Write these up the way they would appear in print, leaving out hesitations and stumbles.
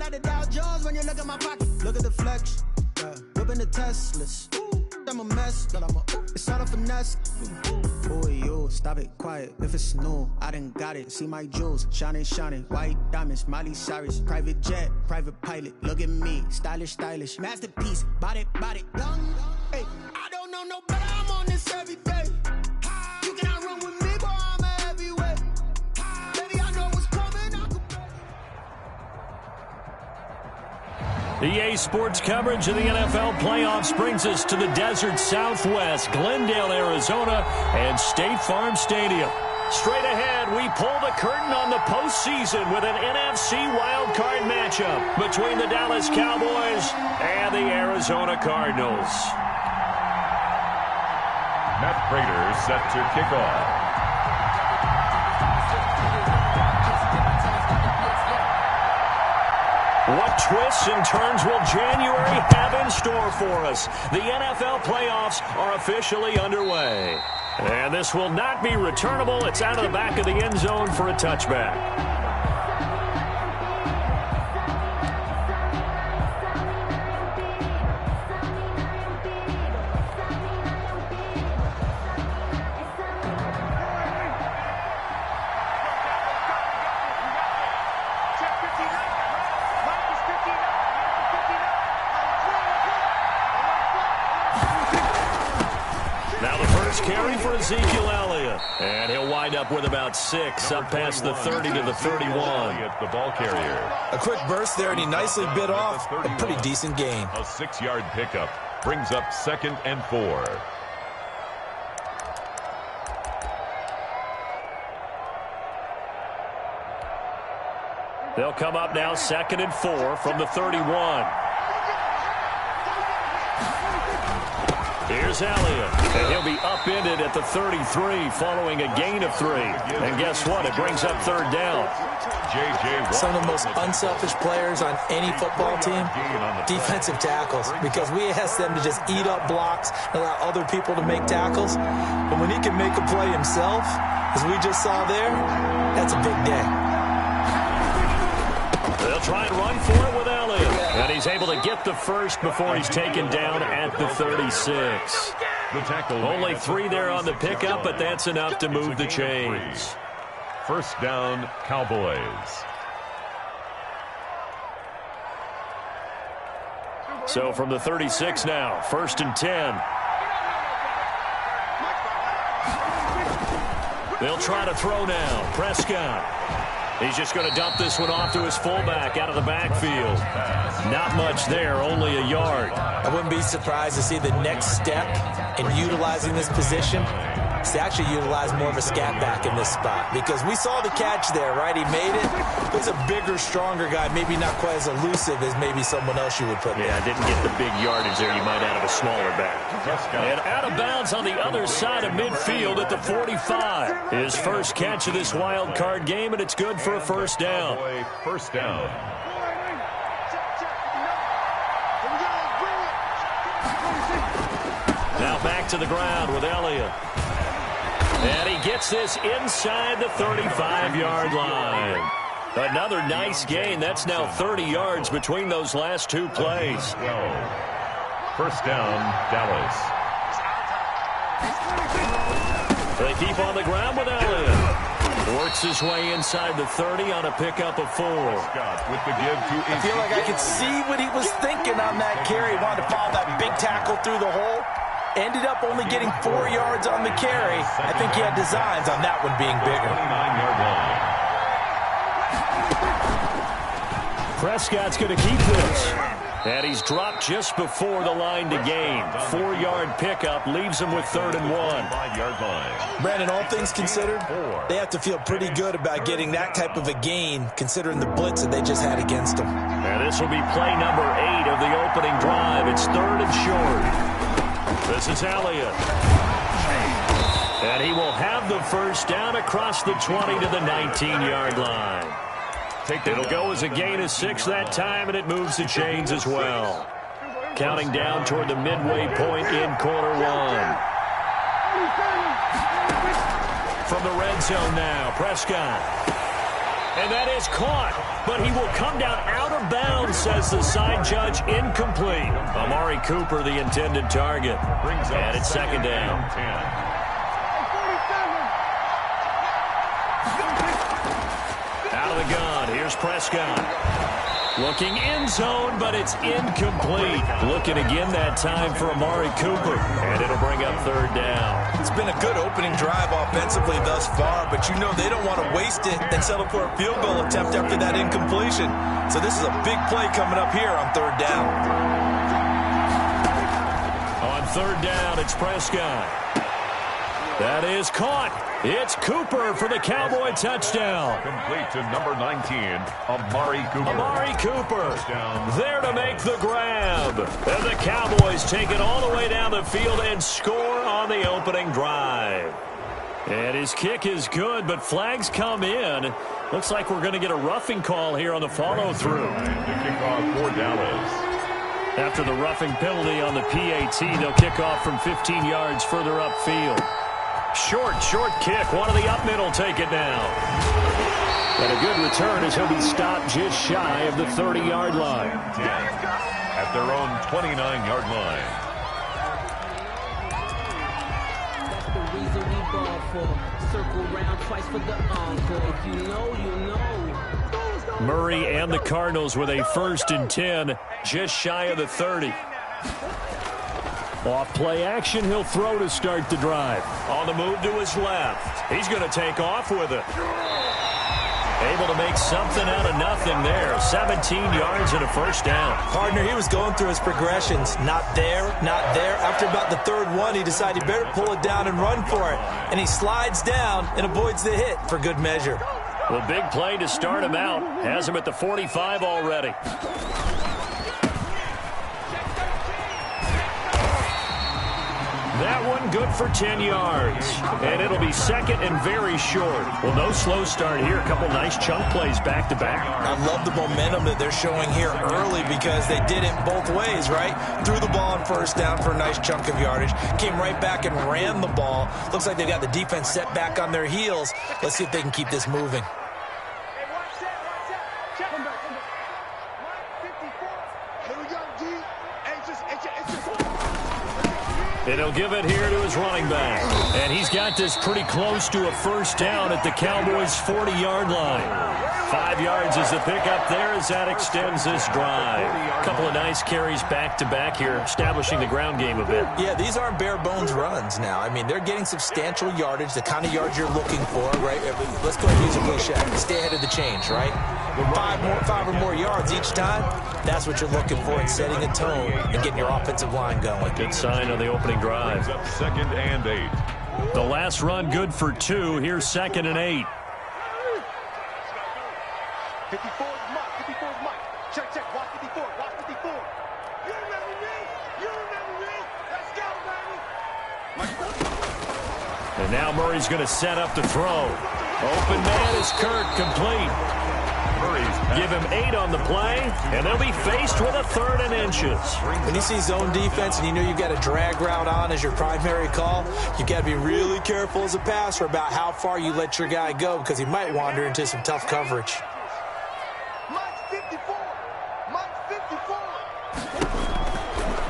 like the Dow Jones when you look at my pocket. Look at the flex, yeah. Whipping the Teslas. I'm a mess, but it's all a finesse. Boy, you stop it, quiet. If it's new, I done got it. See my jewels, shining, white diamonds, Miley Cyrus, private jet, private pilot. Look at me, stylish, masterpiece, body, young. Hey, I don't know no better. I'm on this every day. You cannot run with me, boy. I'm a heavyweight. Baby, I know what's coming. EA Sports coverage of the NFL playoffs brings us to the desert Southwest, Glendale, Arizona, and State Farm Stadium. Straight ahead, we pull the curtain on the postseason with an NFC wildcard matchup between the Dallas Cowboys and the Arizona Cardinals. Matt Prater set to kick off. What twists and turns will January have in store for us? The NFL playoffs are officially underway. And this will not be returnable. It's out of the back of the end zone for a touchback. Carry for Ezekiel Elliott, and he'll wind up with about 6 up past the 30 to the 31. The ball carrier. A quick burst there, and he nicely bit off a pretty decent gain. A 6-yard pickup brings up 2nd and 4. They'll come up now 2nd and 4 from the 31. Here's Elliott, and he'll be upended at the 33 following a gain of 3. And guess what? It brings up 3rd down. Some of the most unselfish players on any football team, defensive tackles, because we ask them to just eat up blocks and allow other people to make tackles. But when he can make a play himself, as we just saw there, that's a big day. They'll try and run for it with Elliott. And he's able to get the first before he's taken down at the 36. Only 3 there on the pickup, but that's enough to move the chains. 1st down, Cowboys. So from the 36 now, 1st and 10. They'll try to throw now. Prescott. He's just going to dump this one off to his fullback out of the backfield. Not much there, only a yard. I wouldn't be surprised to see the next step in utilizing this position is to actually utilize more of a scat back in this spot. Because we saw the catch there, right? He made it. He's a bigger, stronger guy, maybe not quite as elusive as maybe someone else you would put there. Yeah, didn't get the big yardage there you might out of a smaller back. And out of bounds on the other side of midfield at the 45. His first catch of this wild card game, and it's good for a 1st down. 1st down. Now back to the ground with Elliott. And he gets this inside the 35-yard line. Another nice gain. That's now 30 yards between those last 2 plays. 1st down, Dallas. They keep on the ground with Elliott. Works his way inside the 30 on a pickup of 4. With the give to I feel like I could see what he was thinking on that carry. He wanted to follow that big tackle through the hole. Ended up only getting 4 yards on the carry. I think he had designs on that one being bigger. 29-yard line. Prescott's going to keep this. And he's dropped just before the line to gain. 4-yard pickup leaves him with 3rd and 1. 5-yard line. Brandon, all things considered, they have to feel pretty good about getting that type of a gain, considering the blitz that they just had against them. And this will be play number 8 of the opening drive. It's 3rd and short. This is Elliott. And he will have the 1st down across the 20 to the 19-yard line. It'll go as a gain of 6 that time, and it moves the chains as well. Counting down toward the midway point in quarter 1. From the red zone now, Prescott. And that is caught, but he will come down out of bounds says the side judge incomplete. Amari Cooper, the intended target. And it's second down. Out of the gun, here's Prescott. Looking end zone, but it's incomplete. Looking again that time for Amari Cooper, and it'll bring up third down. It's been a good opening drive offensively thus far, but you know they don't want to waste it and settle for a field goal attempt after that incompletion. So this is a big play coming up here on third down. On third down, it's Prescott. That is caught. It's Cooper for the Cowboy touchdown. Complete to number 19, Amari Cooper. Amari Cooper there to make the grab. And the Cowboys take it all the way down the field and score on the opening drive. And his kick is good, but flags come in. Looks like we're going to get a roughing call here on the follow-through. The kickoff for Dallas. After the roughing penalty on the PAT, they'll kick off from 15 yards further upfield. Short kick. One of the up middle take it down. And a good return as he'll be stopped just shy of the 30-yard line. At their own 29-yard line. That's the reason we ball for. Circle round twice for the encore. If you know, you know. Murray and the Cardinals with a 1st and 10, just shy of the 30. Off play action, he'll throw to start the drive. On the move to his left. He's going to take off with it. Able to make something out of nothing there. 17 yards and a first down. Partner, he was going through his progressions. Not there, not there. After about the third one, he decided he better pull it down and run for it. And he slides down and avoids the hit for good measure. Well, big play to start him out. Has him at the 45 already. That one good for 10 yards. And it'll be second and very short. Well, no slow start here. A couple nice chunk plays back-to-back. I love the momentum that they're showing here early because they did it both ways, right? Threw the ball on first down for a nice chunk of yardage. Came right back and ran the ball. Looks like they've got the defense set back on their heels. Let's see if they can keep this moving. And he'll give it here to his running back. And he's got this pretty close to a first down at the Cowboys' 40-yard line. 5 yards is the pickup there as that extends this drive. A couple of nice carries back-to-back here, establishing the ground game a bit. Yeah, these aren't bare-bones runs now. I mean, they're getting substantial yardage, the kind of yards you're looking for, right? Let's go ahead and use a cliche. Stay ahead of the change, right? 5 or more yards each time, that's what you're looking for in setting a tone and getting your offensive line going. Good sign on the opening drive. Up 2nd and 8. The last run good for 2. Here's 2nd and 8. 54 is Mike. 54 is Mike. Check. Watch 54. Watch 54. You remember me? Let's go, baby. And now Murray's going to set up to throw. Open man is Kirk, complete. Give him 8 on the play, and they'll be faced with a 3rd and inches. When you see zone defense and you know you've got a drag route on as your primary call, you've got to be really careful as a passer about how far you let your guy go because he might wander into some tough coverage. Mike's 54. Mike's 54.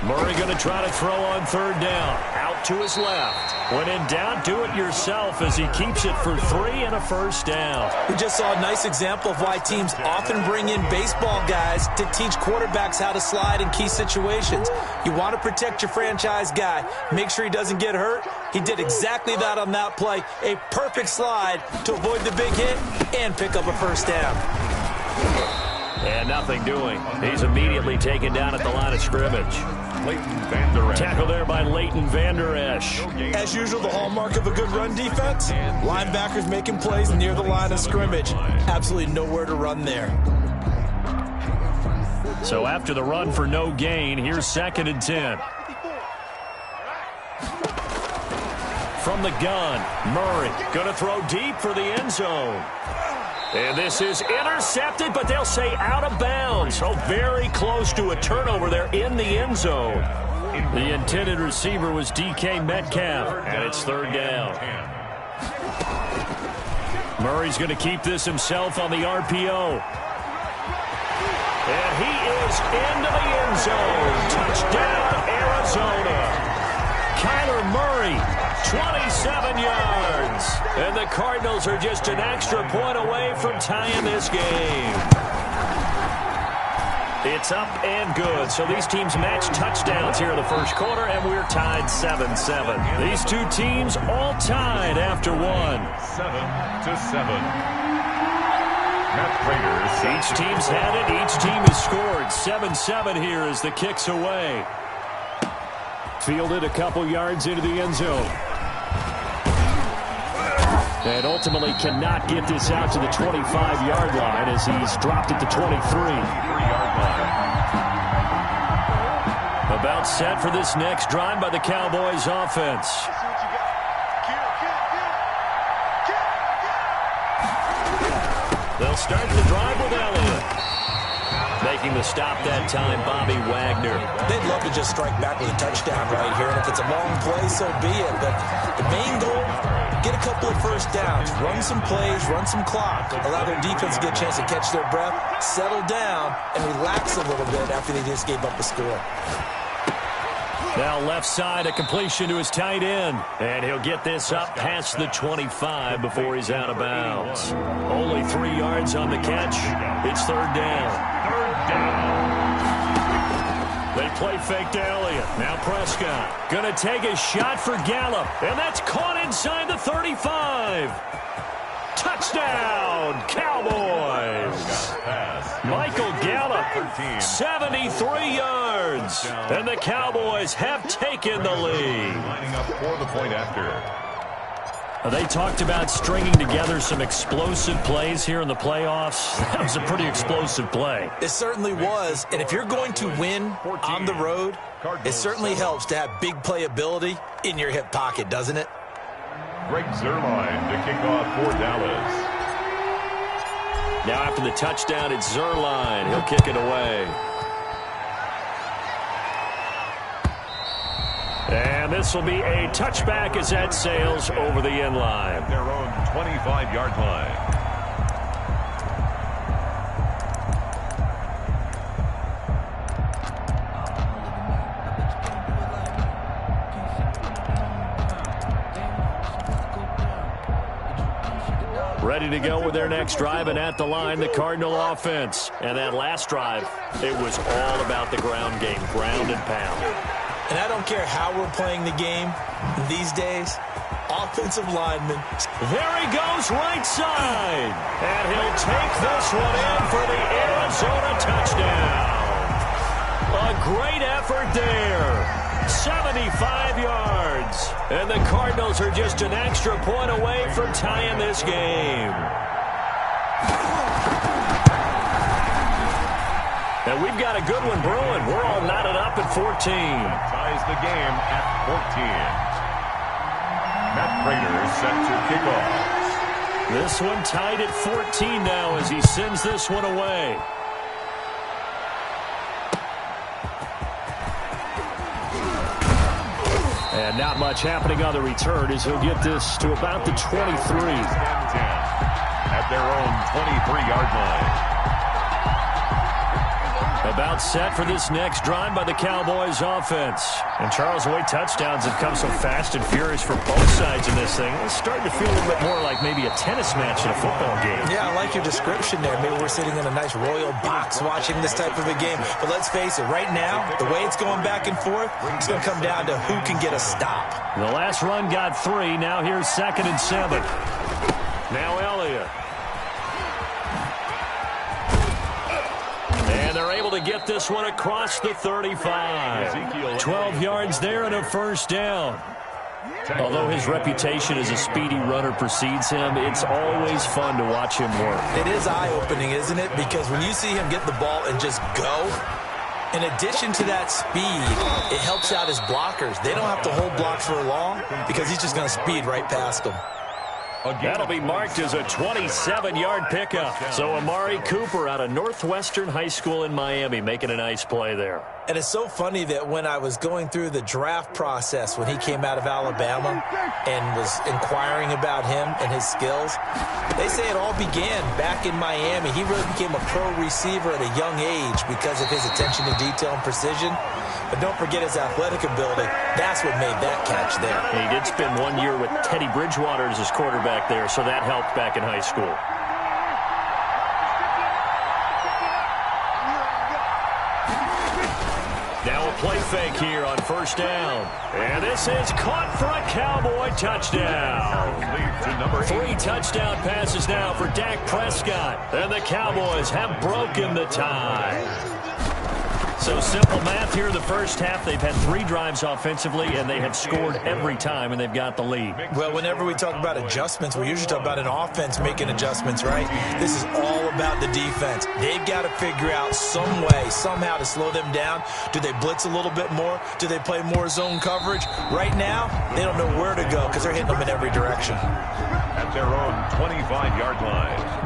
Murray going to try to throw on 3rd down. Out to his left. When in doubt, do it yourself as he keeps it for 3 and a first down. We just saw a nice example of why teams often bring in baseball guys to teach quarterbacks how to slide in key situations. You want to protect your franchise guy. Make sure he doesn't get hurt. He did exactly that on that play. A perfect slide to avoid the big hit and pick up a first down. And nothing doing. He's immediately taken down at the line of scrimmage. Tackle there by Leighton Vander Esch. As usual, the hallmark of a good run defense, linebackers making plays near the line of scrimmage. Absolutely nowhere to run there. So after the run for no gain, here's 2nd and 10. From the gun, Murray going to throw deep for the end zone. And this is intercepted, but they'll say out of bounds. So very close to a turnover there in the end zone. The intended receiver was DK Metcalf, and it's 3rd down. Murray's going to keep this himself on the RPO. And he is into the end zone. Touchdown, Arizona. Kyler Murray, 27 yards. And the Cardinals are just an extra point away from tying this game. It's up and good. So these teams match touchdowns here in the first quarter, and we're tied 7-7. These two teams all tied after one. 7-7. Each team's had it. Each team has scored. 7-7 here as the kick's away. Fielded a couple yards into the end zone. And ultimately cannot get this out to the 25-yard line as he's dropped it to 23. About set for this next drive by the Cowboys offense. They'll start the drive with Elliott. Making the stop that time, Bobby Wagner. They'd love to just strike back with a touchdown right here, and if it's a long play, so be it. But the main goal, get a couple of first downs, run some plays, run some clock, allow their defense to get a chance to catch their breath, settle down, and relax a little bit after they just gave up the score. Now left side, a completion to his tight end. And he'll get this up past the 25 before he's out of bounds. Only 3 yards on the catch. It's third down. They play fake to Elliott. Now Prescott. Going to take a shot for Gallup. And that's caught inside the 35. Touchdown, Cowboys. Michael Gallup, 73 yards. And the Cowboys have taken the lead. Lining up for the point after. They talked about stringing together some explosive plays here in the playoffs. That was a pretty explosive play. It certainly was. And if you're going to win on the road, it certainly helps to have big playability in your hip pocket, doesn't it? Greg Zuerlein to kick off for Dallas. Now after the touchdown, it's Zuerlein. He'll kick it away. And this will be a touchback as that sails over the end line. Their own 25-yard line. Ready to go with their next drive, and at the line, the Cardinal offense. And that last drive, it was all about the ground game, ground and pound. And I don't care how we're playing the game these days, offensive linemen. There he goes right side. And he'll take this one in for the Arizona touchdown. A great effort there. 75 yards. And the Cardinals are just an extra point away from tying this game. And we've got a good one brewing. We're all knotted up at 14. Ties the game at 14. Matt Prater set to kick off. This one tied at 14 now as he sends this one away. And not much happening on the return as he'll get this to about the 23. At their own 23-yard line. About set for this next drive by the Cowboys offense. And Charles, the way touchdowns have come so fast and furious for both sides in this thing, it's starting to feel a little bit more like maybe a tennis match in a football game. Yeah, I like your description there. Maybe we're sitting in a nice royal box watching this type of a game. But let's face it, right now, the way it's going back and forth, it's going to come down to who can get a stop. The last run got 3. Now here's 2nd and 7. Now Elliott. And they're able to get this one across the 35. 12 yards there and a first down. Although his reputation as a speedy runner precedes him, it's always fun to watch him work. It is eye-opening, isn't it? Because when you see him get the ball and just go, in addition to that speed, it helps out his blockers. They don't have to hold blocks for long because he's just going to speed right past them. That'll be marked as a 27-yard pickup. So Amari Cooper out of Northwestern High School in Miami making a nice play there. And it's so funny that when I was going through the draft process when he came out of Alabama and was inquiring about him and his skills, they say it all began back in Miami. He really became a pro receiver at a young age because of his attention to detail and precision. But don't forget his athletic ability. That's what made that catch there. He did spend 1 year with Teddy Bridgewater as his quarterback there, so that helped back in high school. Now a play fake here on first down. And this is caught for a Cowboy touchdown. 3 touchdown passes now for Dak Prescott. And the Cowboys have broken the tie. So simple math here in the first half. They've had 3 drives offensively, and they have scored every time, and they've got the lead. Well, whenever we talk about adjustments, we usually talk about an offense making adjustments, right? This is all about the defense. They've got to figure out some way, somehow to slow them down. Do they blitz a little bit more? Do they play more zone coverage? Right now, they don't know where to go because they're hitting them in every direction. At their own 25-yard line.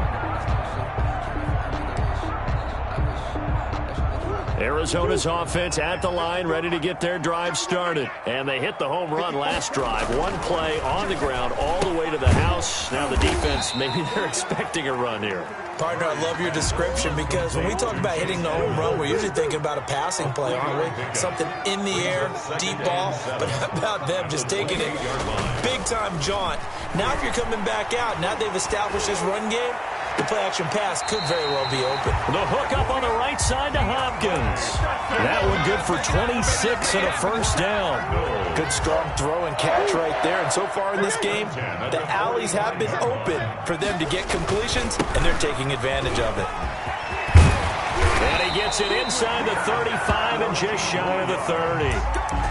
Arizona's offense at the line, ready to get their drive started. And they hit the home run last drive. 1 play on the ground all the way to the house. Now the defense, maybe they're expecting a run here. Partner, I love your description because when we talk about hitting the home run, we're usually thinking about a passing play, aren't we? Something in the air, deep ball. But how about them just taking it big-time jaunt? Now if you're coming back out, now they've established this run game, the play-action pass could very well be open. The hook up on the right side to Hopkins. That one good for 26 and a first down. Good strong throw and catch right there. And so far in this game, the alleys have been open for them to get completions, and they're taking advantage of it. And he gets it inside the 35 and just shy of the 30.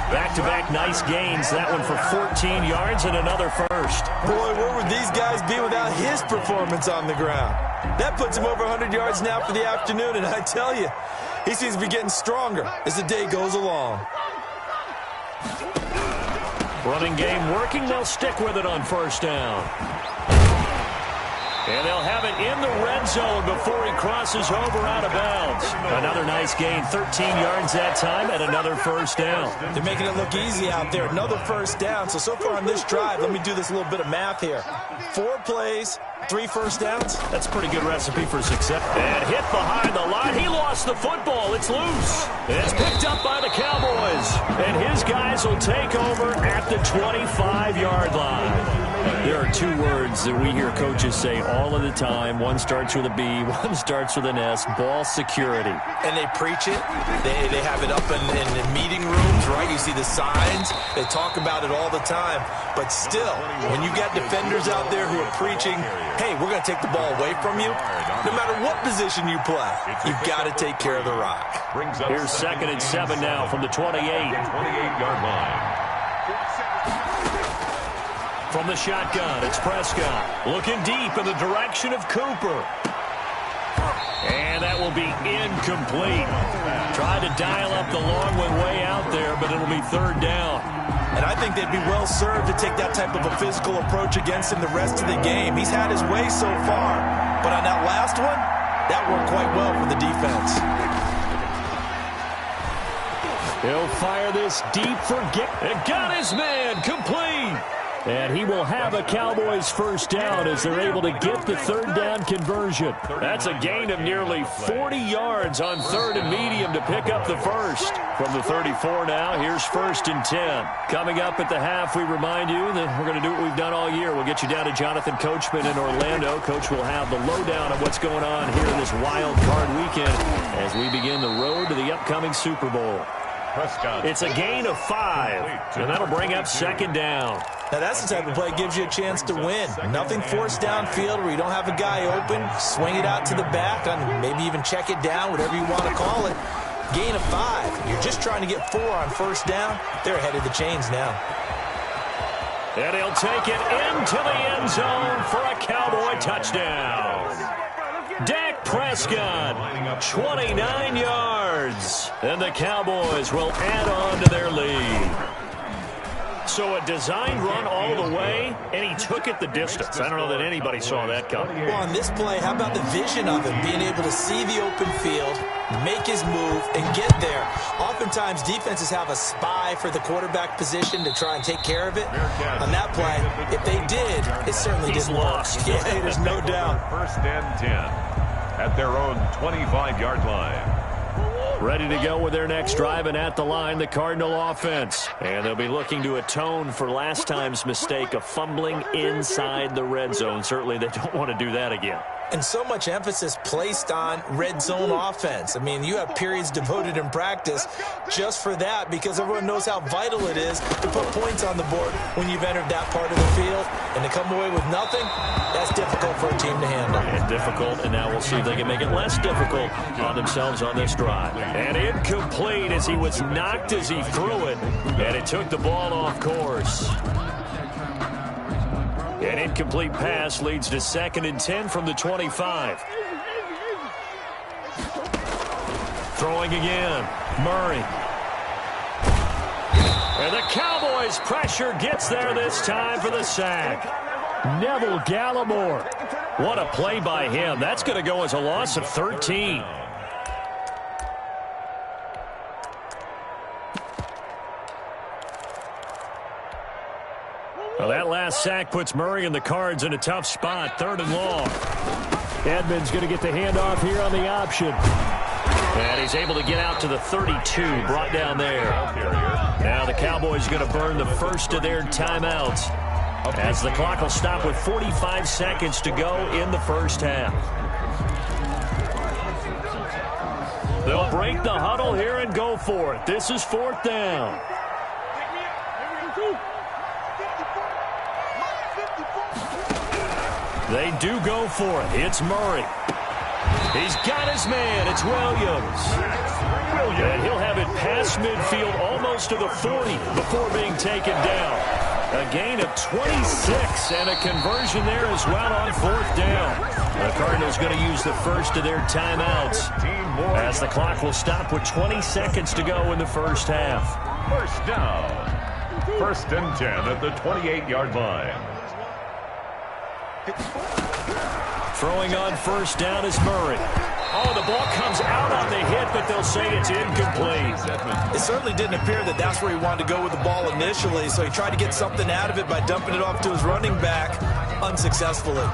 Back-to-back nice gains. That one for 14 yards and another first. Boy, where would these guys be without his performance on the ground? That puts him over 100 yards now for the afternoon, and I tell you, he seems to be getting stronger as the day goes along. Running game working. They'll stick with it on first down. And they'll have it in the red zone before he crosses over out of bounds. Another nice gain, 13 yards that time, and another first down. They're making it look easy out there. Another first down. So far on this drive, let me do this little bit of math here. 4 plays, 3 first downs. That's a pretty good recipe for success. And hit behind the line. He lost the football. It's loose. It's picked up by the Cowboys. And his guys will take over at the 25-yard line. There are 2 words that we hear coaches say all of the time. One starts with a B, one starts with an S. Ball security. And they preach it. They have it up in meeting rooms, right? You see the signs. They talk about it all the time. But still, when you got defenders out there who are preaching, hey, we're going to take the ball away from you, no matter what position you play, you've got to take care of the rock. Here's 2nd and 7 now from the 28. 28-yard line. From the shotgun, it's Prescott. Looking deep in the direction of Cooper. And that will be incomplete. Tried to dial up the long one way out there, but it'll be 3rd down. And I think they'd be well served to take that type of a physical approach against him the rest of the game. He's had his way so far. But on that last one, that worked quite well for the defense. He'll fire this deep for it. Got his man complete. And he will have a Cowboys first down as they're able to get the 3rd down conversion. That's a gain of nearly 40 yards on 3rd and medium to pick up the first. From the 34 now, here's 1st and 10. Coming up at the half, we remind you that we're going to do what we've done all year. We'll get you down to Jonathan Coachman in Orlando. Coach will have the lowdown of what's going on here this wild card weekend as we begin the road to the upcoming Super Bowl. It's a gain of 5, and that'll bring up 2nd down. Now, that's the type of play that gives you a chance to win. Nothing forced downfield where you don't have a guy open. Swing it out to the back, and maybe even check it down, whatever you want to call it. Gain of 5. You're just trying to get 4 on first down. They're ahead of the chains now. And he'll take it into the end zone for a Cowboy touchdown. Dak Prescott, 29 yards. And the Cowboys will add on to their lead. So a designed run all the way, and he took it the distance. I don't know that anybody saw that coming. Well, on this play, how about the vision of him, being able to see the open field, make his move, and get there. Oftentimes, defenses have a spy for the quarterback position to try and take care of it. On that play, if they did, it certainly didn't work. Yeah, there's no doubt. First and 10 at their own 25-yard line. Ready to go with their next drive, and at the line, the Cardinal offense. And they'll be looking to atone for last time's mistake of fumbling inside the red zone. Certainly they don't want to do that again. And so much emphasis placed on red zone offense. I mean, you have periods devoted in practice just for that because everyone knows how vital it is to put points on the board when you've entered that part of the field. And to come away with nothing, that's difficult for a team to handle. And difficult, and now we'll see if they can make it less difficult on themselves on this drive. And incomplete as he was knocked as he threw it, and it took the ball off course. An incomplete pass leads to 2nd and 10 from the 25. Throwing again. Murray. And the Cowboys' pressure gets there this time for the sack. Neville Gallimore. What a play by him. That's going to go as a loss of 13. Well, that last sack puts Murray and the Cards in a tough spot, 3rd and long. Edmonds going to get the handoff here on the option. And he's able to get out to the 32, brought down there. Now the Cowboys going to burn the first of their timeouts as the clock will stop with 45 seconds to go in the first half. They'll break the huddle here and go for it. This is 4th down. They do go for it. It's Murray. He's got his man. It's Williams. And he'll have it past midfield almost to the 40 before being taken down. A gain of 26 and a conversion there as well on 4th down. The Cardinals going to use the first of their timeouts as the clock will stop with 20 seconds to go in the first half. First down. 1st and 10 at the 28-yard line. Throwing on 1st down is Murray. Oh, the ball comes out on the hit, but they'll say it's incomplete. It certainly didn't appear that that's where he wanted to go with the ball initially, so he tried to get something out of it by dumping it off to his running back unsuccessfully.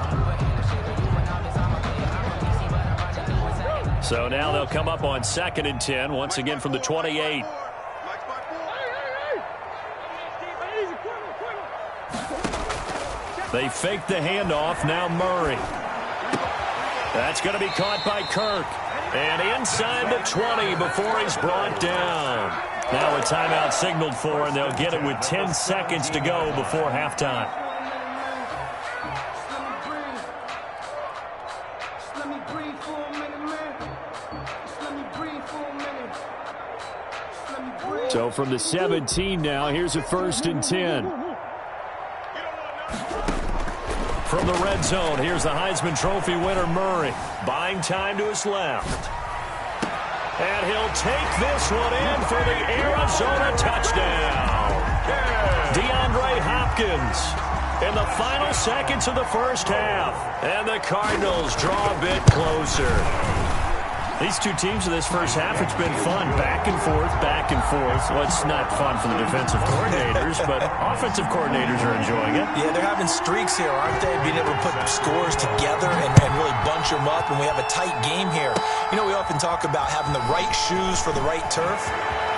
So now they'll come up on 2nd and 10, once again from the 28. They fake the handoff. Now Murray. That's going to be caught by Kirk. And inside the 20 before he's brought down. Now a timeout signaled for, and they'll get it with 10 seconds to go before halftime. So from the 17 now, here's a 1st and 10. From the red zone, here's the Heisman Trophy winner, Murray. Buying time to his left. And he'll take this one in for the Arizona touchdown. DeAndre Hopkins in the final seconds of the first half. And the Cardinals draw a bit closer. These two teams in this first half, it's been fun. Back and forth, back and forth. Well, it's not fun for the defensive coordinators, but offensive coordinators are enjoying it. Yeah, they're having streaks here, aren't they? Being able to put scores together and really bunch them up, and we have a tight game here. You know, we often talk about having the right shoes for the right turf.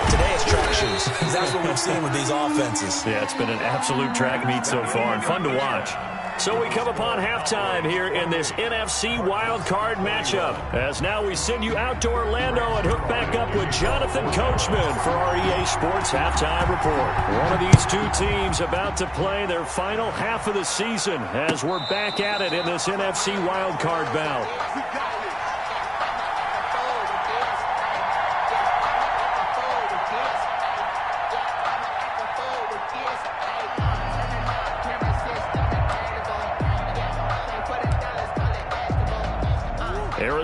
Today it's track shoes. That's what we've seen with these offenses. Yeah, it's been an absolute track meet so far and fun to watch. So we come upon halftime here in this NFC wildcard matchup. As now we send you out to Orlando and hook back up with Jonathan Coachman for our EA Sports Halftime Report. One of these two teams about to play their final half of the season as we're back at it in this NFC wildcard bout.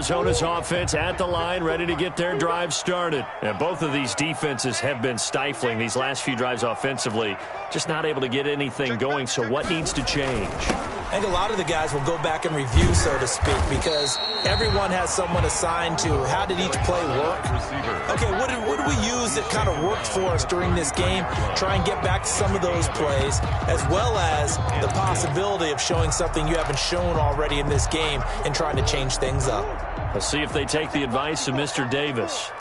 Arizona's offense at the line, ready to get their drive started. And both of these defenses have been stifling these last few drives offensively, just not able to get anything going. So what needs to change? I think a lot of the guys will go back and review, so to speak, because everyone has someone assigned to how did each play work. Okay, what did we use that kind of worked for us during this game? Try and get back to some of those plays, as well as the possibility of showing something you haven't shown already in this game and trying to change things up. Let's see if they take the advice of Mr. Davis.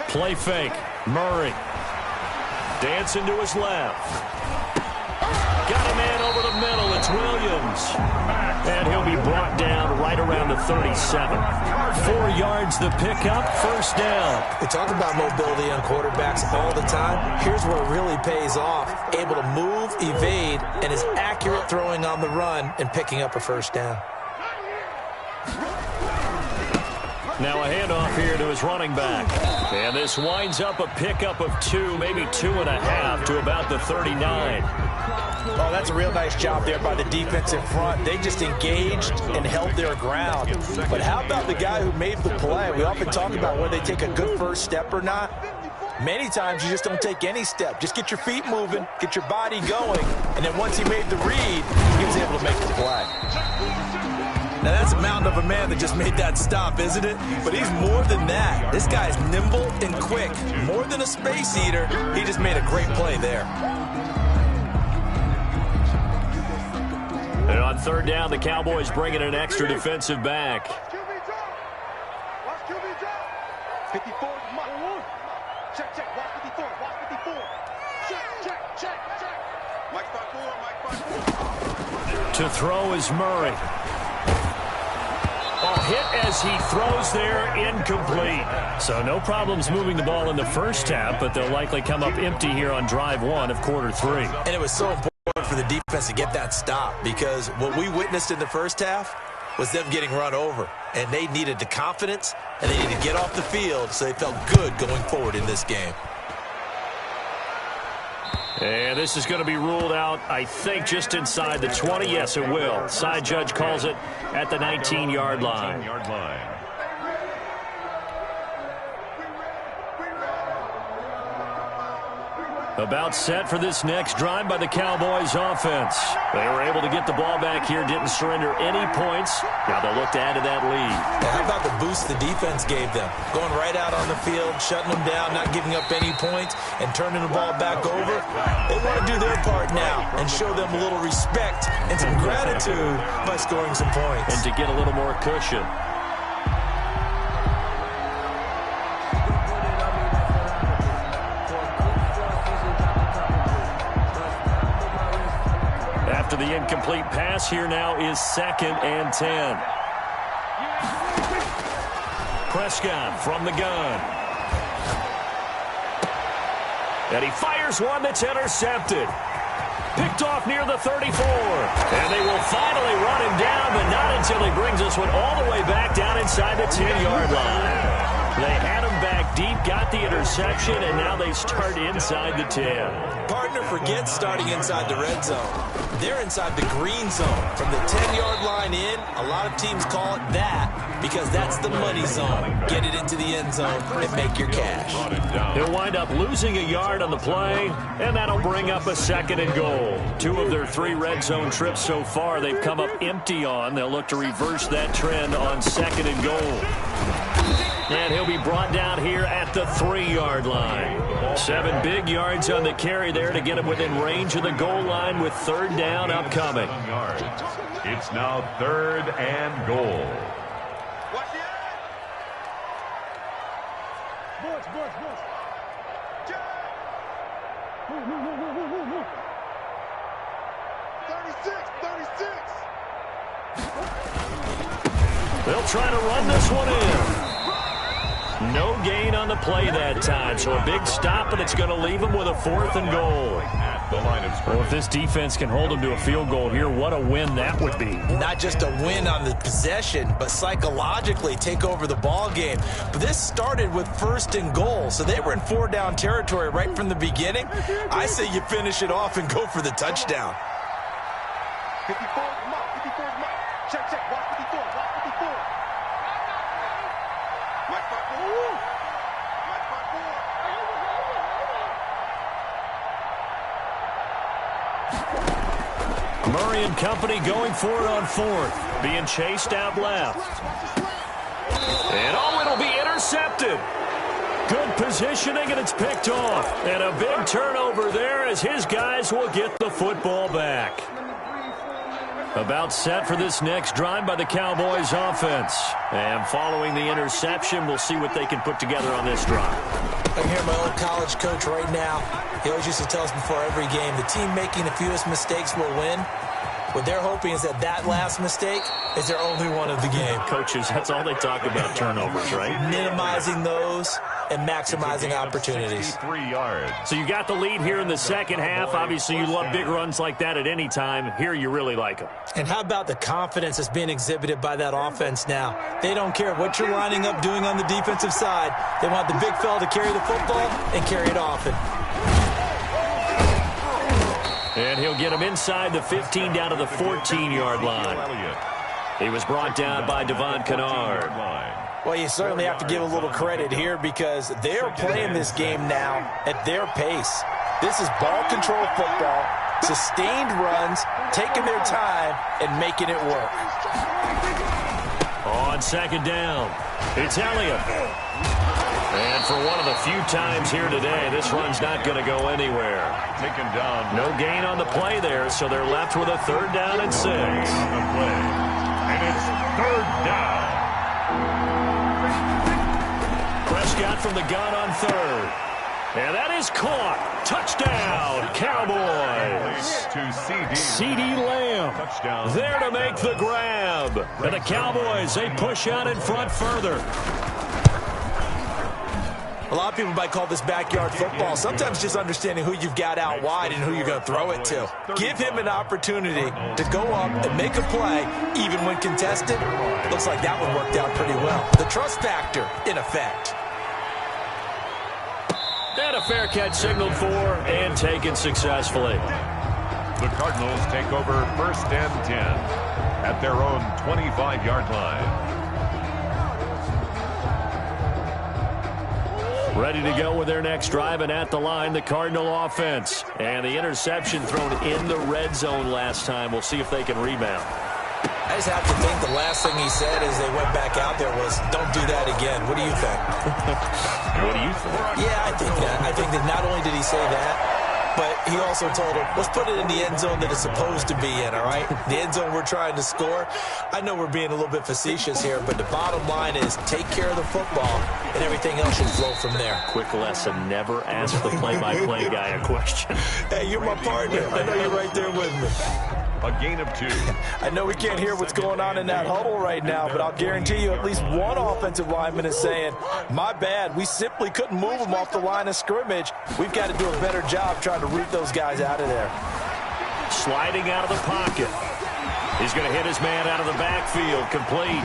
Play fake. Murray. Dancing to his left. Got a man over the middle. It's Williams. And he'll be brought down right around the 37. 4 yards the pickup. First down. We talk about mobility on quarterbacks all the time. Here's where it really pays off. Able to move, evade, and is accurate throwing on the run and picking up a first down. Now a handoff here to his running back. And this winds up a pickup of 2, maybe 2.5 to about the 39. Oh, that's a real nice job there by the defensive front. They just engaged and held their ground. But how about the guy who made the play? We often talk about whether they take a good first step or not. Many times you just don't take any step. Just get your feet moving, get your body going, and then once he made the read, he was able to make the play. Now, that's a mountain of a man that just made that stop, isn't it? But he's more than that. This guy's nimble and quick. More than a space eater, he just made a great play there. And on third down, the Cowboys bring in an extra defensive back. Watch QB drop. 54 is Mike. Check, check. Watch 54. Watch 54. Check. Mike 5-4. To throw is Murray. Hit as he throws there, incomplete. So no problems moving the ball in the first half, but they'll likely come up empty here on drive 1 of quarter 3. And it was so important for the defense to get that stop, because what we witnessed in the first half was them getting run over. And they needed the confidence, and they needed to get off the field so they felt good going forward in this game. And this is going to be ruled out, I think, just inside the 20. Yes, it will. Side judge calls it at the 19-yard line. About set for this next drive by the Cowboys offense. They were able to get the ball back here, didn't surrender any points. Now they'll look to add to that lead. Now, how about the boost the defense gave them? Going right out on the field, shutting them down, not giving up any points, and turning the ball back over. They want to do their part now and show them a little respect and some gratitude by scoring some points. And to get a little more cushion. After the incomplete pass, here now is 2nd and 10. Prescott from the gun. And he fires one that's intercepted. Picked off near the 34. And they will finally run him down, but not until he brings this one all the way back down inside the 10-yard line. They had him back deep, got the interception, and now they start inside the 10. Partner forgets starting inside the red zone. They're inside the green zone. From the 10-yard line in, a lot of teams call it that because that's the money zone. Get it into the end zone and make your cash. He'll wind up losing a yard on the play, and that'll bring up a 2nd and goal. 2 of their 3 red zone trips so far they've come up empty on. They'll look to reverse that trend on 2nd and goal. And he'll be brought down here at the 3-yard line. 7 big yards on the carry there to get him within range of the goal line with 3rd down upcoming. It's now 3rd and goal. Watch it. Boys. Check. 36. They'll try to run this one in. No gain on the play that time, so a big stop, and it's going to leave them with a 4th and goal. Well, if this defense can hold them to a field goal here, what a win that would be. Not just a win on the possession, but psychologically take over the ball game. But this started with 1st and goal, so they were in 4-down territory right from the beginning. I say you finish it off and go for the touchdown. 54 mark, 54 mark. Check, check, watch 54, watch 54. Mike 54. Mike 54. Murray and company going for it on 4th. Being chased out left. And it'll be intercepted. Good positioning, and it's picked off. And a big turnover there as his guys will get the football back. About set for this next drive by the Cowboys offense. And following the interception, we'll see what they can put together on this drive. I hear my old college coach right now. He always used to tell us before every game, the team making the fewest mistakes will win. What they're hoping is that last mistake is their only one of the game. Coaches, that's all they talk about, turnovers, right? Minimizing those and maximizing opportunities. 3 yards. So you got the lead here in the second half. Obviously, you love big runs like that at any time. Here, you really like them. And how about the confidence that's being exhibited by that offense now? They don't care what you're lining up doing on the defensive side. They want the big fella to carry the football and carry it often. And he'll get him inside the 15 down to the 14-yard line. He was brought down by Devon Kennard. Well, you certainly have to give a little credit here because they're playing this game now at their pace. This is ball control football, sustained runs, taking their time, and making it work. On 2nd down, it's Elliott. And for one of the few times here today, this run's not going to go anywhere. Taken down. No gain on the play there, so they're left with a 3rd down and 6. And it's 3rd down. Prescott from the gun on 3rd. And that is caught. Touchdown, Cowboys. To CeeDee Lamb Touchdown. there to make the grab. And the Cowboys, they push out in front further. A lot of people might call this backyard football. Sometimes just understanding who you've got out wide and who you're going to throw it to. Give him an opportunity to go up and make a play, even when contested. Looks like that one worked out pretty well. The trust factor, in effect. And a fair catch signaled for and taken successfully. The Cardinals take over 1st and 10 at their own 25-yard line. Ready to go with their next drive, and at the line, the Cardinal offense. And the interception thrown in the red zone last time. We'll see if they can rebound. I just have to think the last thing he said as they went back out there was, don't do that again. What do you think? What do you think? Yeah, I think that. I think that not only did he say that, but he also told him, let's put it in the end zone that it's supposed to be in, all right? The end zone we're trying to score. I know we're being a little bit facetious here, but the bottom line is take care of the football, and everything else should flow from there. Quick lesson, never ask the play-by-play guy a question. Hey, you're my partner. I know you're right there with me. A gain of 2. I know we can't hear what's going on in that huddle right now, but I'll guarantee you at least one offensive lineman is saying, my bad, we simply couldn't move them off the line of scrimmage. We've got to do a better job trying to root those guys out of there. Sliding out of the pocket. He's going to hit his man out of the backfield, complete.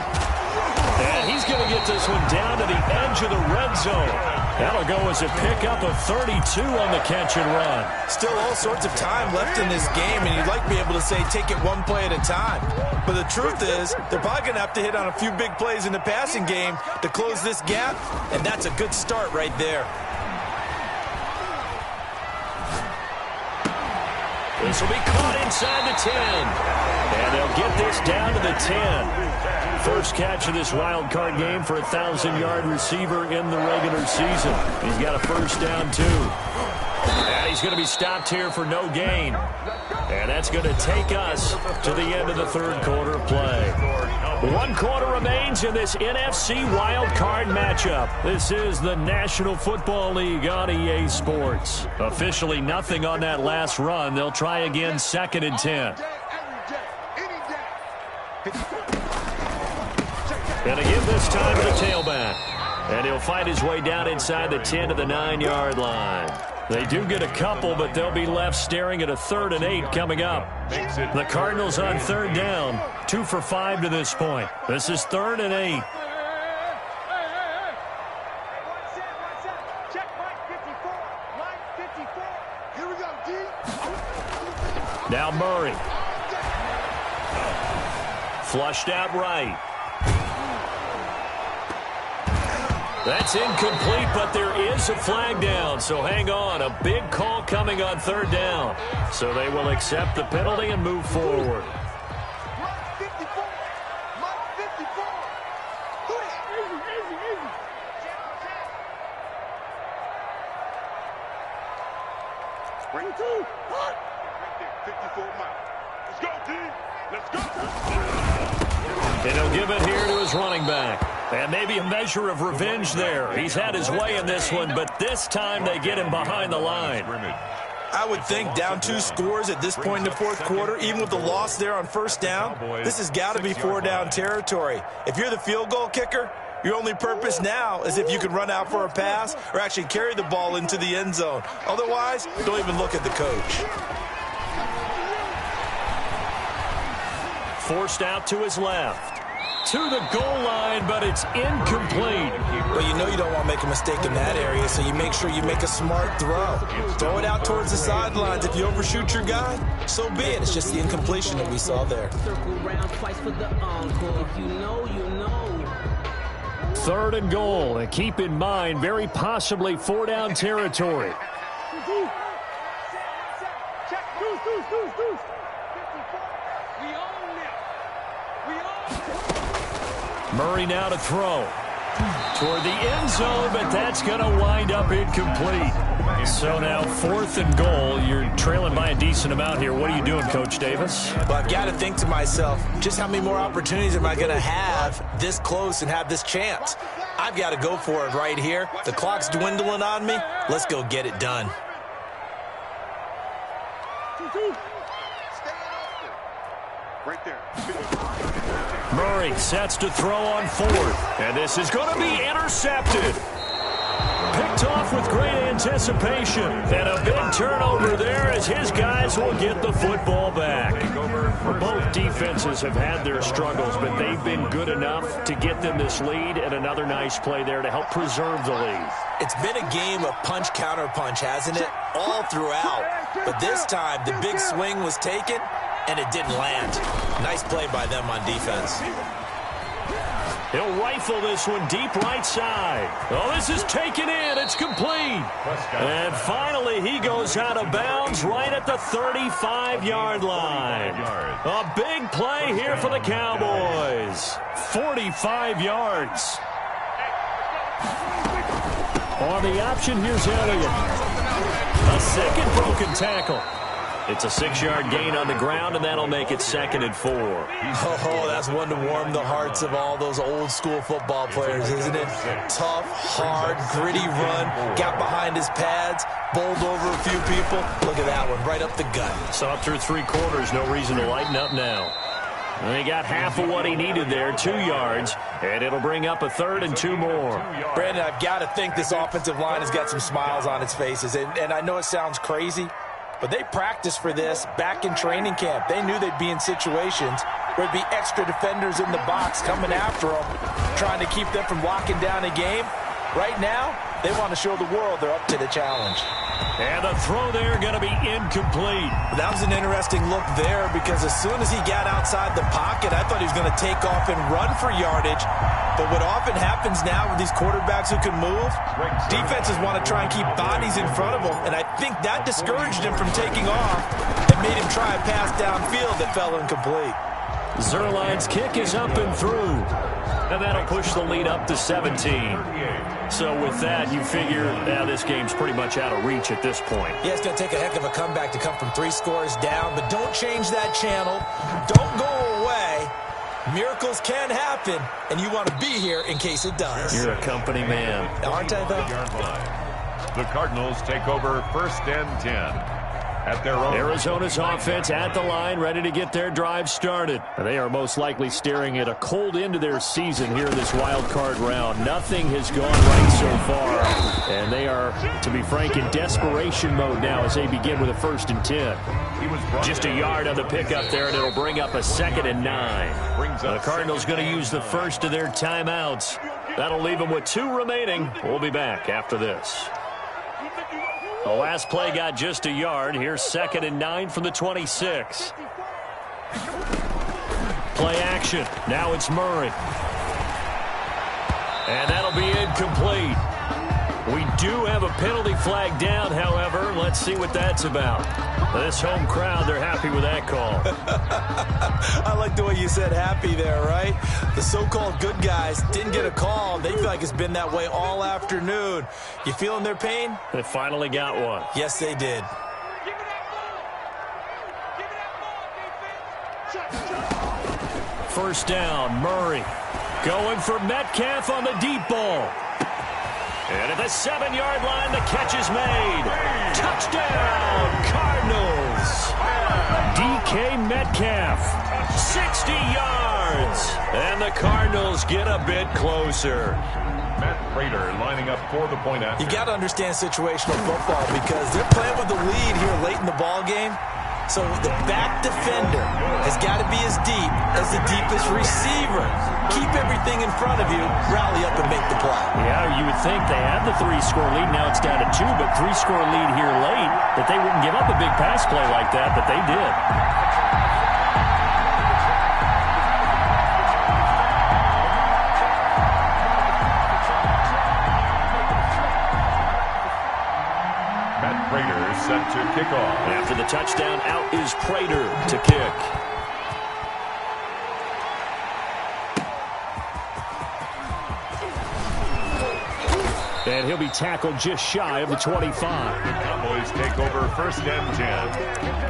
And he's going to get this one down to the edge of the red zone. That'll go as a pickup of 32 on the catch and run. Still all sorts of time left in this game, and you'd like to be able to say take it one play at a time. But the truth is, they're probably going to have to hit on a few big plays in the passing game to close this gap, and that's a good start right there. This will be caught inside the 10. And they'll get this down to the 10. First catch of this wild card game for a 1,000-yard receiver in the regular season. He's got a first down, too. And he's going to be stopped here for no gain. And that's going to take us to the end of the 3rd quarter of play. 1 quarter remains in this NFC wild card matchup. This is the National Football League on EA Sports. Officially nothing on that last run. They'll try again 2nd and 10. And again this time to the tailback. And he'll find his way down inside the 10 to the 9-yard line. They do get a couple, but they'll be left staring at a 3rd and 8 coming up. The Cardinals on 3rd down, 2 for 5 to this point. This is 3rd and 8. Now Murray. Flushed out right. That's incomplete, but there is a flag down, so hang on. A big call coming on 3rd down. So they will accept the penalty and move forward. And he'll give it here to his running back. And maybe a measure of revenge there. He's had his way in this one, but this time they get him behind the line. I would think down 2 scores at this point in the 4th quarter, even with the loss there on 1st down, this has got to be 4-down territory. If you're the field goal kicker, your only purpose now is if you can run out for a pass or actually carry the ball into the end zone. Otherwise, don't even look at the coach. Forced out to his left. To the goal line, but it's incomplete. Well, you know you don't want to make a mistake in that area, so you make sure you make a smart throw. Throw it out towards the sidelines. If you overshoot your guy, so be it. It's just the incompletion that we saw there. Circle round twice for the encore. If you know, you know. 3rd and goal. And keep in mind, very possibly 4-down territory. Murray now to throw. Toward the end zone, but that's going to wind up incomplete. So now 4th and goal. You're trailing by a decent amount here. What are you doing, Coach Davis? Well, I've got to think to myself, just how many more opportunities am I going to have this close and have this chance? I've got to go for it right here. The clock's dwindling on me. Let's go get it done. Right there. Murray sets to throw on 4th. And this is going to be intercepted. Picked off with great anticipation. And a big turnover there as his guys will get the football back. Both defenses have had their struggles, but they've been good enough to get them this lead, and another nice play there to help preserve the lead. It's been a game of punch-counter-punch, hasn't it? All throughout. But this time, the big swing was taken, and it didn't land. Nice play by them on defense. He'll rifle this one deep right side. Oh, this is taken in. It's complete. And finally, he goes out of bounds right at the 35-yard line. A big play here for the Cowboys. 45 yards. On the option, here's Elliott. A second broken tackle. It's a 6-yard gain on the ground, and that'll make it 2nd and 4. Oh, that's one to warm the hearts of all those old-school football players, isn't it? Tough, hard, gritty run, got behind his pads, bowled over a few people. Look at that one, right up the gut. Saw through 3 quarters, no reason to lighten up now. And he got half of what he needed there, 2 yards, and it'll bring up a 3rd and 2 more. Brandon, I've got to think this offensive line has got some smiles on its faces, and I know it sounds crazy, but they practiced for this back in training camp. They knew they'd be in situations where there'd be extra defenders in the box coming after them, trying to keep them from locking down a game. Right now, they want to show the world they're up to the challenge. And the throw there going to be incomplete. That was an interesting look there because as soon as he got outside the pocket, I thought he was going to take off and run for yardage. But what often happens now with these quarterbacks who can move, defenses want to try and keep bodies in front of them, and I think that discouraged him from taking off and made him try a pass downfield that fell incomplete. Zuerlein's kick is up and through, and that'll push the lead up to 17. So with that, you figure this game's pretty much out of reach at this point. Yeah, it's going to take a heck of a comeback to come from 3 scores down, but don't change that channel. Don't go away. Miracles can happen, and you want to be here in case it does. You're a company man. Aren't I, though? The Cardinals take over 1st and 10. at their own. Arizona's offense at the line, ready to get their drive started. They are most likely staring at a cold end to their season here in this wild card round. Nothing has gone right so far, and they are, to be frank, in desperation mode now as they begin with a 1st and 10. Just a yard on the pickup there, and it'll bring up a 2nd and 9. The Cardinals going to use the first of their timeouts. That'll leave them with 2 remaining. We'll be back after this. The last play got just a yard. Here's 2nd and 9 from the 26. Play action. Now it's Murray. And that'll be incomplete. We do have a penalty flag down, however. Let's see what that's about. This home crowd, they're happy with that call. I like the way you said happy there, right? The so-called good guys didn't get a call. They feel like it's been that way all afternoon. You feeling their pain? They finally got one. Yes, they did. First down, Murray. Going for Metcalf on the deep ball. And at the 7-yard line, the catch is made. Touchdown, Cardinals. DK Metcalf, 60 yards. And the Cardinals get a bit closer. Matt Prater lining up for the point after. You got to understand situational football because they're playing with the lead here late in the ball game. So the back defender has got to be as deep as the deepest receiver. Keep everything in front of you, rally up and make the play. Yeah, you would think they had the 3-score lead. Now it's down to 2, but 3-score lead here late, that they wouldn't give up a big pass play like that, but they did. Set to kick off. After the touchdown, out is Prater to kick. And he'll be tackled just shy of the 25. The Cowboys take over 1st and 10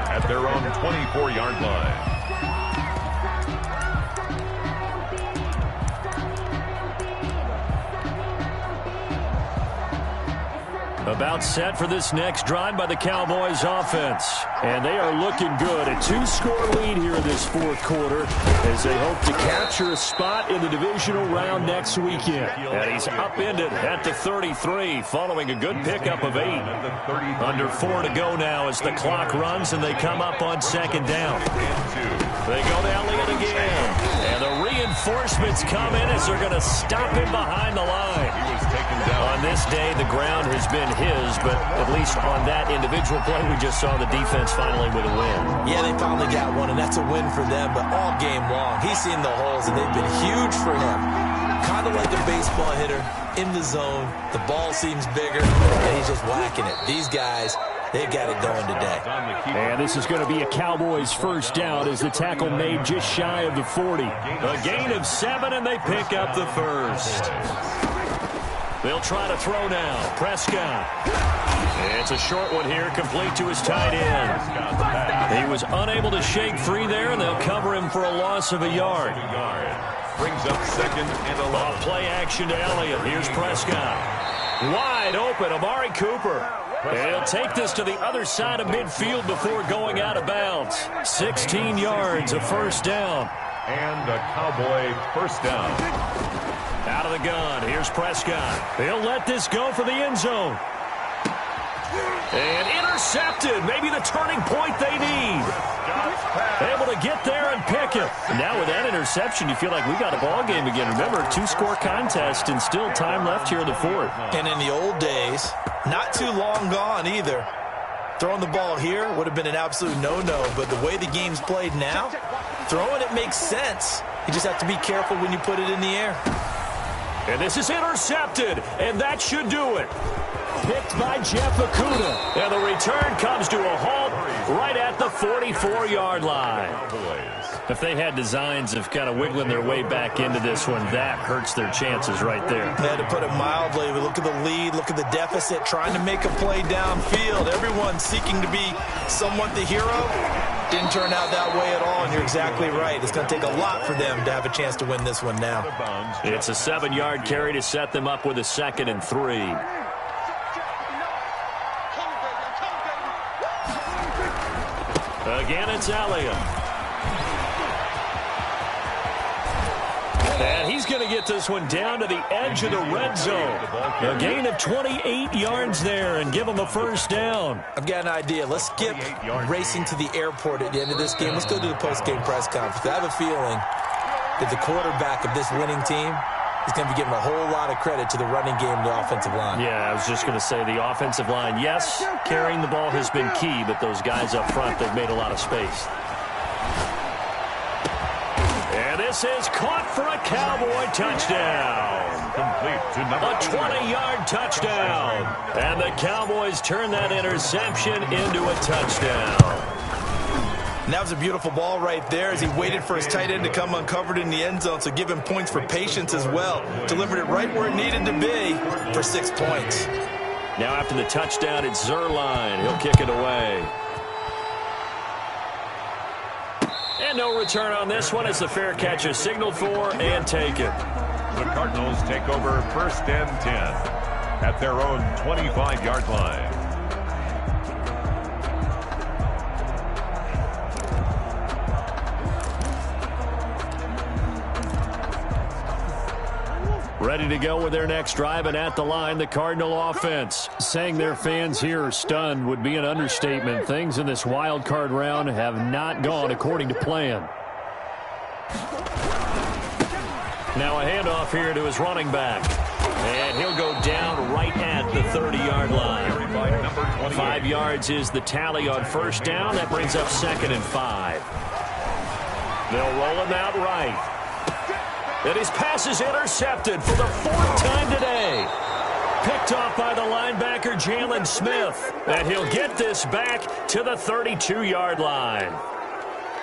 at their own 24-yard line. About set for this next drive by the Cowboys offense. And they are looking good. A 2-score lead here in this 4th quarter as they hope to capture a spot in the divisional round next weekend. And he's upended at the 33 following a good pickup of 8. Under 4 to go now as the clock runs and they come up on 2nd down. They go to Elliott again. And the reinforcements come in as they're going to stop him behind the line. He was taken down. On this day, the ground has been his, but at least on that individual play, we just saw the defense finally with a win. Yeah, they finally got one, and that's a win for them, but all game long, he's seen the holes, and they've been huge for him. Kind of like a baseball hitter in the zone. The ball seems bigger, and he's just whacking it. These guys, they've got it going today. And this is going to be a Cowboys 1st down as the tackle made just shy of the 40. A gain of 7, and they pick up the 1st. They'll try to throw now. Prescott. It's a short one here, complete to his tight end. He was unable to shake free there, and they'll cover him for a loss of a yard. Brings up 2nd and 11. Play action to Elliott. Here's Prescott. Wide open, Amari Cooper. And he'll take this to the other side of midfield before going out of bounds. 16 yards, a 1st down. And a Cowboy 1st down. Out of the gun, here's Prescott. He'll let this go for the end zone. And intercepted, maybe the turning point they need. Able to get there and pick it. Now with that interception, you feel like we got a ball game again. Remember, 2-score contest and still time left here in the 4th. And in the old days, not too long gone either. Throwing the ball here would have been an absolute no-no, but the way the game's played now, throwing it makes sense. You just have to be careful when you put it in the air. And this is intercepted, and that should do it. Picked by Jeff Okudah. And the return comes to a halt right at the 44-yard line. If they had designs of kind of wiggling their way back into this one, that hurts their chances right there. They had to put it mildly. We look at the lead, look at the deficit, trying to make a play downfield. Everyone seeking to be somewhat the hero. Didn't turn out that way at all, and you're exactly right. It's going to take a lot for them to have a chance to win this one now. It's a 7-yard carry to set them up with a 2nd and 3. Again, it's Elliott. And he's going to get this one down to the edge of the red zone. A gain of 28 yards there and give him a first down. I've got an idea. Let's skip racing to the airport at the end of this game. Let's go to the post-game press conference. I have a feeling that the quarterback of this winning team is going to be giving a whole lot of credit to the running game and the offensive line. Yeah, I was just going to say the offensive line, yes, carrying the ball has been key, but those guys up front, they've made a lot of space. And this is caught for a Cowboy touchdown. Complete to number A 20-yard touchdown. And the Cowboys turn that interception into a touchdown. And that was a beautiful ball right there as he waited for his tight end to come uncovered in the end zone, so give him points for patience as well. Delivered it right where it needed to be for 6 points. Now after the touchdown, it's Zerline. He'll kick it away. And no return on this one as the fair catch is signaled for and taken. The Cardinals take over 1st and 10 at their own 25-yard line. Ready to go with their next drive, and at the line, the Cardinal offense. Saying their fans here are stunned would be an understatement. Things in this wild card round have not gone according to plan. Now a handoff here to his running back. And he'll go down right at the 30-yard line. 5 yards is the tally on first down. That brings up 2nd and 5. They'll roll him out right. And his pass is intercepted for the 4th time today. Picked off by the linebacker, Jalen Smith. And he'll get this back to the 32-yard line.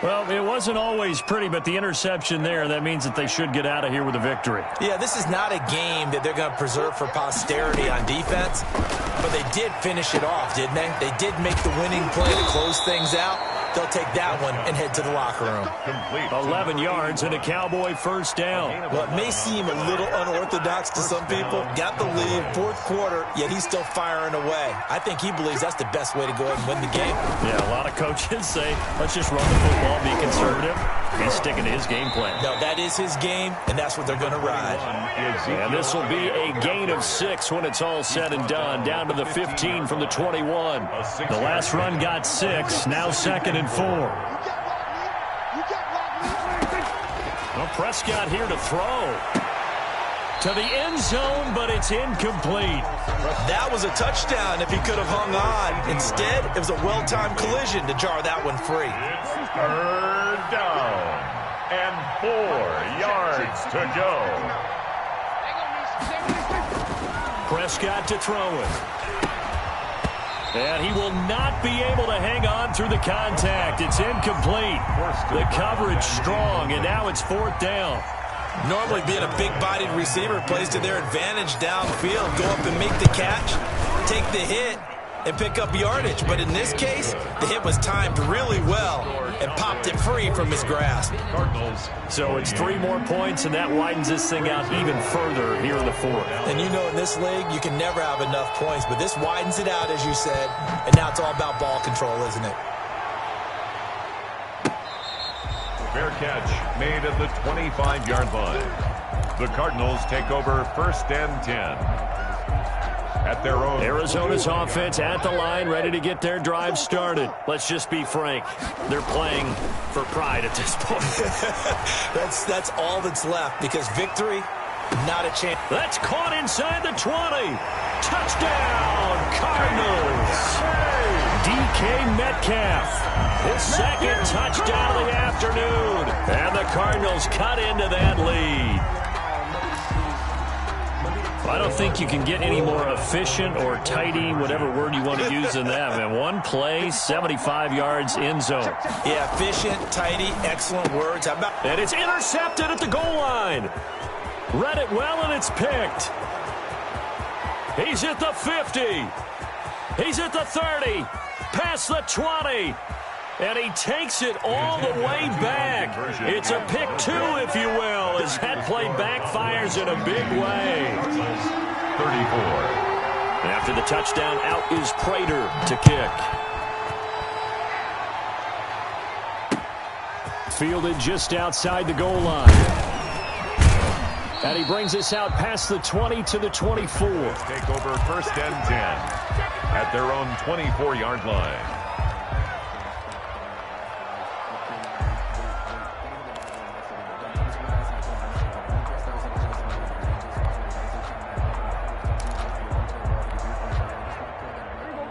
Well, it wasn't always pretty, but the interception there, that means that they should get out of here with a victory. Yeah, this is not a game that they're going to preserve for posterity on defense, but they did finish it off, didn't they? They did make the winning play to close things out. They'll take that one and head to the locker room. 11 yards and a Cowboy first down. Well, it may seem a little unorthodox to some people. Got the lead, 4th quarter, yet he's still firing away. I think he believes that's the best way to go ahead and win the game. Yeah, a lot of coaches say, let's just run the football, be conservative. He's sticking to his game plan. No, that is his game, and that's what they're going to ride. And this will be a gain of 6 when it's all said and done. Down to the 15 from the 21. The last run got 6, now 2nd and 4. Well, Prescott here to throw. To the end zone, but it's incomplete. That was a touchdown if he could have hung on. Instead, it was a well-timed collision to jar that one free. It's 3rd down and 4 yards to go. Prescott to throw it. And he will not be able to hang on through the contact. It's incomplete. The coverage strong, and now it's 4th down. Normally being a big-bodied receiver plays to their advantage downfield. Go up and make the catch, take the hit, and pick up yardage. But in this case, the hit was timed really well and popped it free from his grasp. So it's 3 more points, and that widens this thing out even further here in the 4th. And you know in this league, you can never have enough points, but this widens it out, as you said, and now it's all about ball control, isn't it? Fair catch made at the 25-yard line. The Cardinals take over 1st and 10 at their own. Arizona's offense at the line, ready to get their drive started. Let's just be frank. They're playing for pride at this point. That's all that's left, because victory, not a chance. That's caught inside the 20. Touchdown, Cardinals. DK Metcalf, his 2nd touchdown of the afternoon. And the Cardinals cut into that lead. I don't think you can get any more efficient or tidy, whatever word you want to use in that. Man, one play, 75 yards in zone. Yeah, efficient, tidy, excellent words. How about? And it's intercepted at the goal line. Read it well, and it's picked. He's at the 50. He's at the 30. Past the 20. And he takes it all the way back. It's a pick 2, if you will, as that play backfires in a big way. 34. After the touchdown, out is Prater to kick. Fielded just outside the goal line. And he brings us out past the 20 to the 24. Take over first and 10 at their own 24-yard line.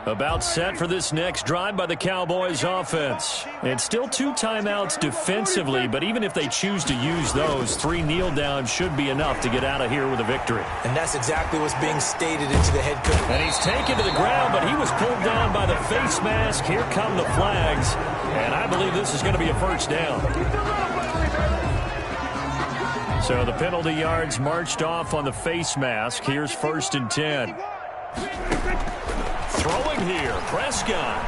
About set for this next drive by the Cowboys offense. It's still 2 timeouts defensively, but even if they choose to use those, 3 kneel downs should be enough to get out of here with a victory. And that's exactly what's being stated into the head coach. And he's taken to the ground, but he was pulled down by the face mask. Here come the flags, and I believe this is going to be a first down. So the penalty yards marched off on the face mask. Here's first and 10. Throwing here, Prescott.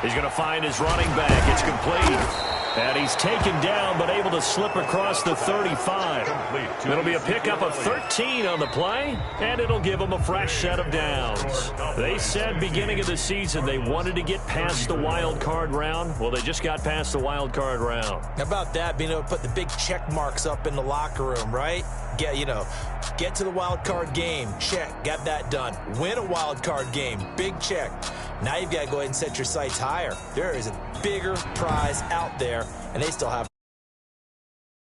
He's going to find his running back. It's complete. And he's taken down, but able to slip across the 35. It'll be a pickup of 13 on the play, and it'll give them a fresh set of downs. They said beginning of the season they wanted to get past the wild card round. Well, they just got past the wild card round. How about that, being able to put the big check marks up in the locker room, right? Get to the wild card game. Check. Got that done. Win a wild card game. Big check. Now you've got to go ahead and set your sights higher. There is a bigger prize out there, and they still have